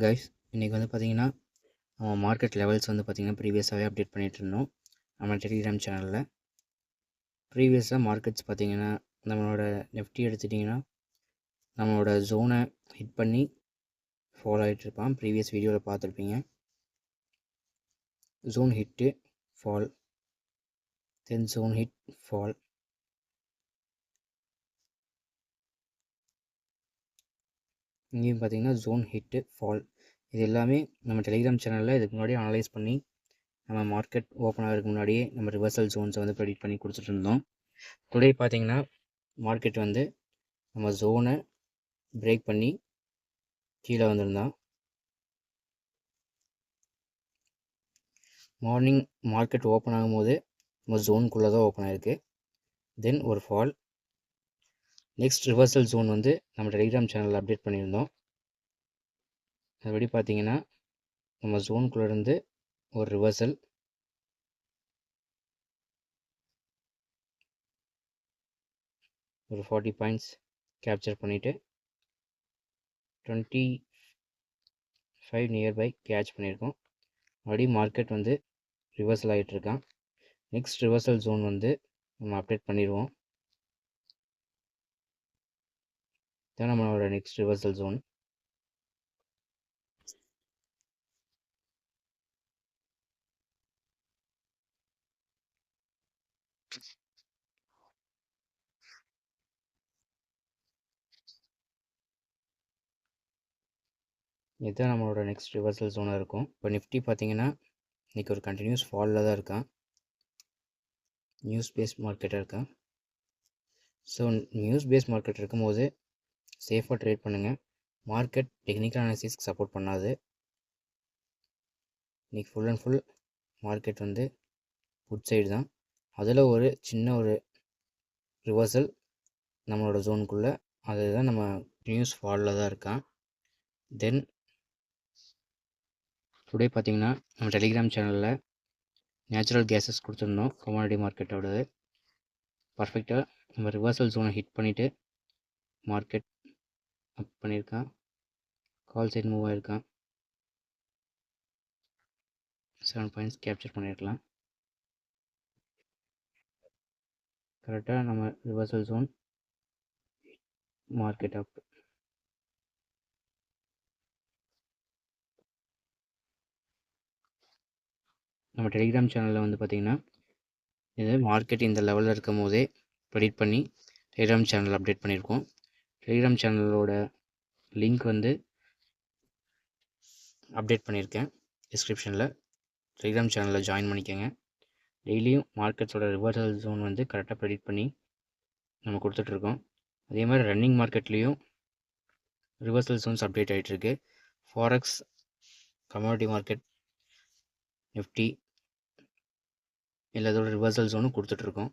Guys இன்றைக்கி வந்து பார்த்திங்கன்னா நம்ம மார்க்கெட் லெவல்ஸ் வந்து பார்த்திங்கன்னா ப்ரீவியஸாகவே அப்டேட் பண்ணிகிட்டு இருந்தோம் நம்ம டெலிகிராம் சேனலில். ப்ரீவியஸாக மார்க்கெட்ஸ் பார்த்திங்கன்னா நம்மளோட நிஃப்டி எடுத்துட்டிங்கன்னா நம்மளோட ஜோனை ஹிட் பண்ணி ஃபாலோ ஆகிட்டுருப்பான். ப்ரீவியஸ் வீடியோவில் பார்த்துருப்பீங்க. ஜோன் ஹிட்டு ஃபால், தென் ஜோன் ஹிட் ஃபால், இங்கேயும் பார்த்திங்கன்னா ஜோன் ஹிட்டு ஃபால். இது எல்லாமே நம்ம டெலிகிராம் சேனலில் இதுக்கு முன்னாடி அனலைஸ் பண்ணி நம்ம மார்க்கெட் ஓப்பன் ஆகிறதுக்கு முன்னாடியே நம்ம ரிவர்சல் ஜோன்ஸை வந்து ப்ரெடிக்ட் பண்ணி கொடுத்துட்டு இருந்தோம். டுடே பார்த்திங்கன்னா மார்க்கெட் வந்து நம்ம ஜோனை பிரேக் பண்ணி கீழே வந்திருந்தான். மார்னிங் மார்க்கெட் ஓப்பன் ஆகும்போது நம்ம ஜோனுக்குள்ளே தான் ஓப்பன் ஆகிருக்கு. தென் ஒரு ஃபால். நெக்ஸ்ட் ரிவர்சல் ஜோன் வந்து நம்ம டெலிகிராம் சேனலில் அப்டேட் பண்ணியிருந்தோம். அதுபடி பார்த்தீங்கன்னா நம்ம ஜோனுக்குள்ளேருந்து ஒரு ரிவர்சல், ஒரு 40 பாயிண்ட்ஸ் கேப்சர் பண்ணிவிட்டு 25 நியர்பை கேட்ச் பண்ணியிருக்கோம். மறுபடியும் மார்க்கெட் வந்து ரிவர்சல் ஆகிட்டுருக்கான். நெக்ஸ்ட் ரிவர்சல் ஜோன் வந்து நம்ம அப்டேட் பண்ணிடுவோம். தான் நம்மளோட நெக்ஸ்ட் ரிவர்சல் ஜோன். இதுதான் நம்மளோட நெக்ஸ்ட் ரிவர்சல் ஜோனாக இருக்கும். இப்போ நிஃப்டி பார்த்தீங்கன்னா இன்றைக்கி ஒரு கண்டினியூஸ் ஃபாலில் தான் இருக்கான். நியூஸ் பேஸ் மார்க்கெட்டாக இருக்கான். ஸோ நியூஸ் பேஸ் மார்க்கெட் இருக்கும்போது சேஃபாக ட்ரேட் பண்ணுங்கள். மார்க்கெட் டெக்னிக்கல் அனாலிசிஸ்க்கு சப்போர்ட் பண்ணாது. இன்றைக்கி ஃபுல் அண்ட் ஃபுல் மார்க்கெட் வந்து புட் சைடு தான். அதில் ஒரு சின்ன ஒரு ரிவர்சல் நம்மளோட ஜோனுக்குள்ளே, அதுதான் நம்ம நியூஸ் ஃபாலில் தான் இருக்கான். தென் டுடே பார்த்திங்கன்னா நம்ம டெலிகிராம் சேனலில் நேச்சுரல் கேஸஸ் கொடுத்துருந்தோம். கமாடிட்டி மார்க்கெட்டோடது பர்ஃபெக்டாக நம்ம ரிவர்சல் ஜோனை ஹிட் பண்ணிவிட்டு மார்க்கெட் அப் பண்ணியிருக்கான். கால் சைட் மூவ் ஆகிருக்கான். 7 பாயிண்ட்ஸ் கேப்சர் பண்ணியிருக்கலாம். கரெக்டாக நம்ம ரிவர்சல் ஜோன் மார்க்கெட் அப். நம்ம டெலிகிராம் சேனலில் வந்து பார்த்திங்கன்னா இது மார்க்கெட் இந்த லெவலில் இருக்கும் போதே ப்ரெடிக்ட் பண்ணி டெலிகிராம் சேனல் அப்டேட் பண்ணியிருக்கோம். டெலிகிராம் சேனலோட லிங்க் வந்து அப்டேட் பண்ணியிருக்கேன் டிஸ்கிரிப்ஷனில். டெலிகிராம் சேனலில் ஜாயின் பண்ணிக்கோங்க. டெய்லியும் மார்க்கெட்ஸோட ரிவர்சல் ஜோன் வந்து கரெக்டாக ப்ரெடிக்ட் பண்ணி நம்ம கொடுத்துட்ருக்கோம். அதே மாதிரி ரன்னிங் மார்க்கெட்லேயும் ரிவர்சல் ஜோன்ஸ் அப்டேட் ஆகிட்டுருக்கு. ஃபாரெக்ஸ், கமாடிட்டி மார்க்கெட், நிஃப்டி எல்லாத்தோட ரிவர்சல் ஜோனும் கொடுத்துட்ருக்கோம்.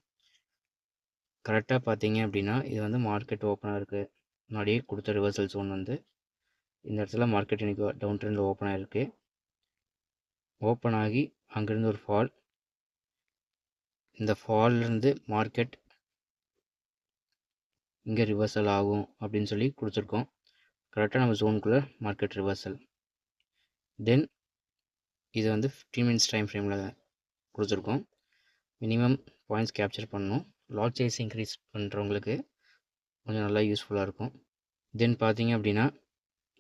கரெக்டாக பார்த்தீங்க அப்படின்னா இது வந்து மார்க்கெட் ஓப்பனாக இருக்குது முன்னாடியே கொடுத்த ரிவர்சல் ஜோன் வந்து இந்த இடத்துல மார்க்கெட் இன்றைக்கி டவுன் ட்ரெண்டில் ஓப்பன் ஆகிருக்கு. ஓப்பன் ஆகி அங்கேருந்து ஒரு ஃபால். இந்த ஃபால்லேருந்து மார்க்கெட் இங்கே ரிவர்சல் ஆகும் அப்படின்னு சொல்லி கொடுத்துருக்கோம். கரெக்டாக நம்ம ஜோனுக்குள்ளே மார்க்கெட் ரிவர்சல். தென் இது வந்து 15 மினிட்ஸ் டைம் ஃப்ரேமில் கொடுத்துருக்கோம். மினிமம் பாயிண்ட்ஸ் கேப்சர் பண்ணணும். லாட் சைஸ் இன்க்ரீஸ் பண்ணுறவங்களுக்கு கொஞ்சம் நல்லா யூஸ்ஃபுல்லாக இருக்கும். தென் பார்த்தீங்க அப்படின்னா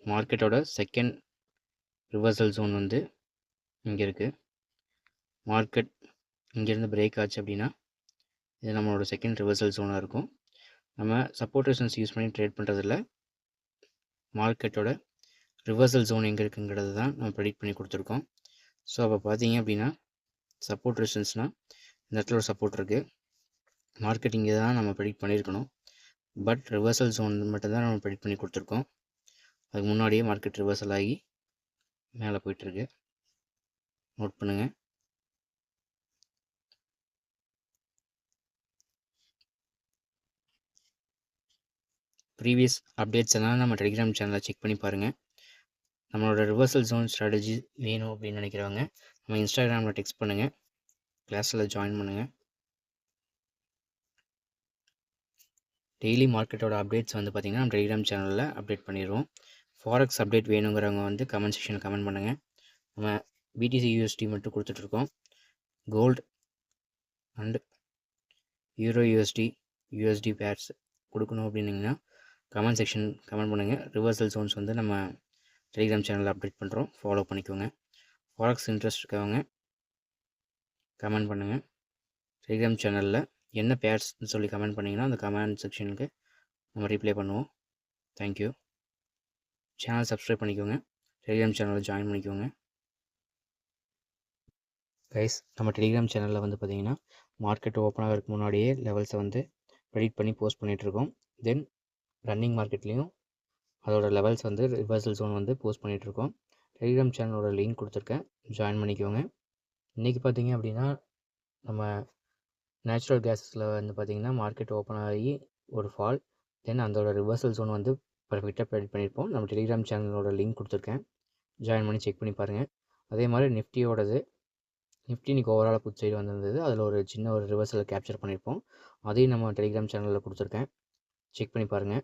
மார்க்கெட்டோட செகண்ட் ரிவர்சல் ஜோன் வந்து இங்கே இருக்குது. மார்க்கெட் இங்கேருந்து பிரேக் ஆச்சு அப்படின்னா இது நம்மளோட செகண்ட் ரிவர்சல் ஜோனாக இருக்கும். நம்ம சப்போர்ட் ரெசிஸ்டன்ஸ் யூஸ் பண்ணி ட்ரேட் பண்ணுறதில்ல. மார்க்கெட்டோட ரிவர்சல் ஜோன் எங்கே இருக்குங்கிறது தான் நம்ம ப்ரெடிக்ட் பண்ணி கொடுத்துருக்கோம். ஸோ அப்போ பார்த்தீங்க அப்படின்னா சப்போர்ட் ரெசிஸ்டன்ஸ்னால் இந்த இடத்துல ஒரு சப்போர்ட் இருக்குது. மார்க்கெட் இங்கே தான் நம்ம ப்ரெடிக்ட் பண்ணியிருக்கணும். பட் ரிவர்சல் ஜோன் மட்டும் தான் நம்ம ப்ரெடிக்ட் பண்ணி கொடுத்துருக்கோம். அதுக்கு முன்னாடியே மார்க்கெட் ரிவர்சல் ஆகி மேலே போயிட்டுருக்கு. நோட் பண்ணுங்கள். ப்ரீவியஸ் அப்டேட்ஸ் எல்லாம் நம்ம டெலிகிராம் சேனலில் செக் பண்ணி பாருங்கள். நம்மளோட ரிவர்சல் ஜோன் ஸ்ட்ராட்டஜி வேணும் அப்படின்னு நினைக்கிறவங்க நம்ம இன்ஸ்டாகிராமில் டெக்ஸ்ட் பண்ணுங்கள். கிளாஸில் ஜாயின் பண்ணுங்கள். டெய்லி மார்க்கெட்டோட அப்டேட்ஸ் வந்து பார்த்திங்கன்னா நம்ம டெலிகிராம் சேனலில் அப்டேட் பண்ணிடுவோம். ஃபாரெக்ஸ் அப்டேட் வேணுங்கிறவங்க வந்து கமெண்ட் செக்ஷனில் கமெண்ட் பண்ணுங்கள். நம்ம பிடிசி யூஎஸ்டி மட்டும் கொடுத்துட்ருக்கோம். Gold and euro USD pairs கொடுக்கணும் அப்படின்னிங்கன்னா கமெண்ட் செக்ஷன் கமெண்ட் பண்ணுங்கள். ரிவர்சல் ஜோன்ஸ் வந்து நம்ம டெலிகிராம் சேனலில் அப்டேட் பண்ணுறோம், ஃபாலோ பண்ணிக்கோங்க. ஃபாரெக்ஸ் இன்ட்ரெஸ்ட் இருக்கவங்க கமெண்ட் பண்ணுங்கள். டெலிகிராம் சேனலில் என்ன பேர்ஸ்ன்னு சொல்லி கமெண்ட் பண்ணிங்கன்னா அந்த கமெண்ட் செக்ஷனுக்கு நம்ம ரிப்ளை பண்ணுவோம். தேங்க்யூ. சேனல் சப்ஸ்கிரைப் பண்ணிக்கோங்க. டெலிகிராம் சேனலில் ஜாயின் பண்ணிக்கோங்க. கைஸ், நம்ம டெலிகிராம் சேனலில் வந்து பார்த்திங்கன்னா மார்க்கெட் ஓப்பன் ஆகிறதுக்கு முன்னாடியே லெவல்ஸை வந்து ப்ரெடிக்ட் பண்ணி போஸ்ட் பண்ணிகிட்ருக்கோம். தென் ரன்னிங் மார்க்கெட்லேயும் அதோட லெவல்ஸ் வந்து ரிவர்சல் ஜோன் வந்து போஸ்ட் பண்ணிகிட்ருக்கோம். டெலிகிராம் சேனலோட லிங்க் கொடுத்துருக்கேன், ஜாயின் பண்ணிக்கோங்க. இன்றைக்கி பார்த்திங்க அப்படின்னா நம்ம நேச்சுரல் கேஸில் வந்து பார்த்திங்கன்னா மார்க்கெட் ஓப்பன் ஆகி ஒரு ஃபால், தென் அதோட ரிவர்சல் ஜோன் வந்து பர்ஃபெக்டாக ப்ரெடிக்ட் பண்ணியிருப்போம். நம்ம டெலிகிராம் சேனலோட லிங்க் கொடுத்துருக்கேன், ஜாயின் பண்ணி செக் பண்ணி பாருங்கள். அதே மாதிரி நிஃப்டி இன்றைக்கி ஓவராலாக புட் சைடு வந்திருந்தது. அதில் ஒரு சின்ன ஒரு ரிவர்சல் கேப்சர் பண்ணியிருப்போம். அதையும் நம்ம டெலிகிராம் சேனலில் கொடுத்துருக்கேன், செக் பண்ணி பாருங்கள்.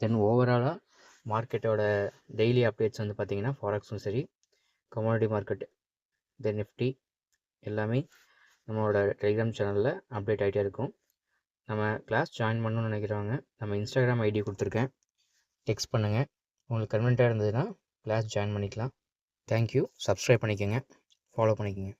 தென் ஓவராலாக மார்க்கெட்டோட டெய்லி அப்டேட்ஸ் வந்து பார்த்திங்கன்னா ஃபாரெக்ஸும் சரி, கமோடிட்டி மார்க்கெட், தென் நிஃப்டி எல்லாமே நம்மளோட டெலிகிராம் சேனலில் அப்டேட் ஆகிட்டே இருக்கும். நம்ம கிளாஸ் ஜாயின் பண்ணணும்னு நினைக்கிறவங்க நம்ம இன்ஸ்டாகிராம் ஐடி கொடுத்துருக்கேன், டெக்ஸ்ட் பண்ணுங்கள். உங்களுக்கு கன்வென்ட்டாக இருந்ததுன்னா கிளாஸ் ஜாயின் பண்ணிக்கலாம். தேங்க்யூ. சப்ஸ்கிரைப் பண்ணிக்கோங்க, ஃபாலோ பண்ணிக்கோங்க.